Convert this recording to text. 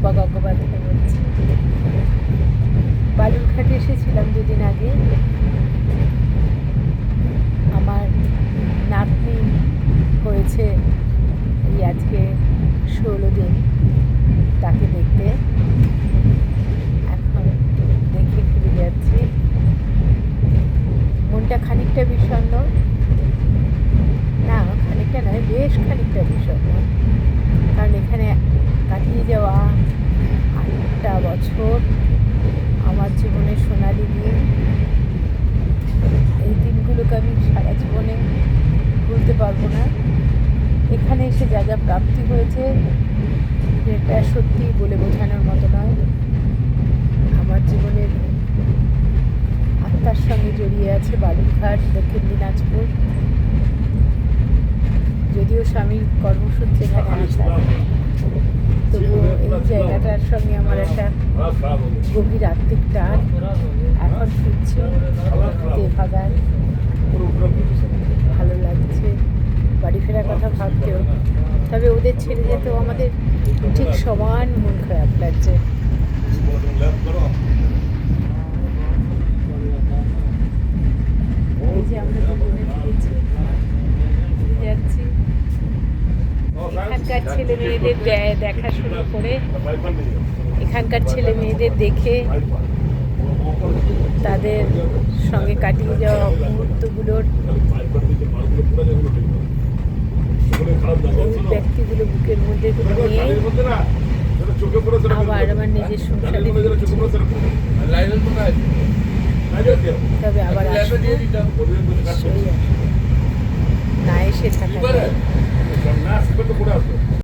রুম্পা গঙ্গোপাধ্যায় বলছি। বালুরঘাটে এসেছিলাম দুদিন আগে। আমার নাতনি হয়েছে এই আজকে 16 দিন, তাকে দেখতে। এখন দেখে ফিরে যাচ্ছি। মনটা খানিকটা বিষণ্ণ, না খানিকটা নয়, বেশ খানিকটা বিষণ্ণ। কারণ এখানে কাটিয়ে যাওয়া 8টা বছর আমার জীবনে সোনালি দিন। এই দিনগুলোকে আমি সারা জীবনে ভুলতে পারবো না। এখানে এসে যা যা প্রাপ্তি হয়েছে এটা সত্যি বলে বোঝানোর মতো নয়। আমার জীবনের আত্মার সঙ্গে জড়িয়ে আছে বালুরঘাট, দক্ষিণ দিনাজপুর। যদিও স্বামীর কর্মসূত্রে এখানে আসা, তবুও এই জায়গাটার সঙ্গে আমার একটা গভীর আত্মিক টান। এখন ফিরছি তেভাগায়, ভালো লাগছে বাড়ি ফেরার কথা ভাবতেও। তবে ওদের ছেড়ে যেতেও আমাদের ঠিক সমান মন খারাপ লাগছে। এই যে আমরা দুজনে ফিরেছি, যাচ্ছি। এখানকার ছেলে মেয়েদের দেখা শুরু করে, এখানকার ছেলে মেয়েদের দেখে তাদের সঙ্গে কাটিয়ে যাওয়া মুহূর্তগুলোর ব্যক্তিগুলো বুকের মধ্যে নিয়ে আবার আমার নিজের সংসারে তবে আবার আসবো, না এসে থাকা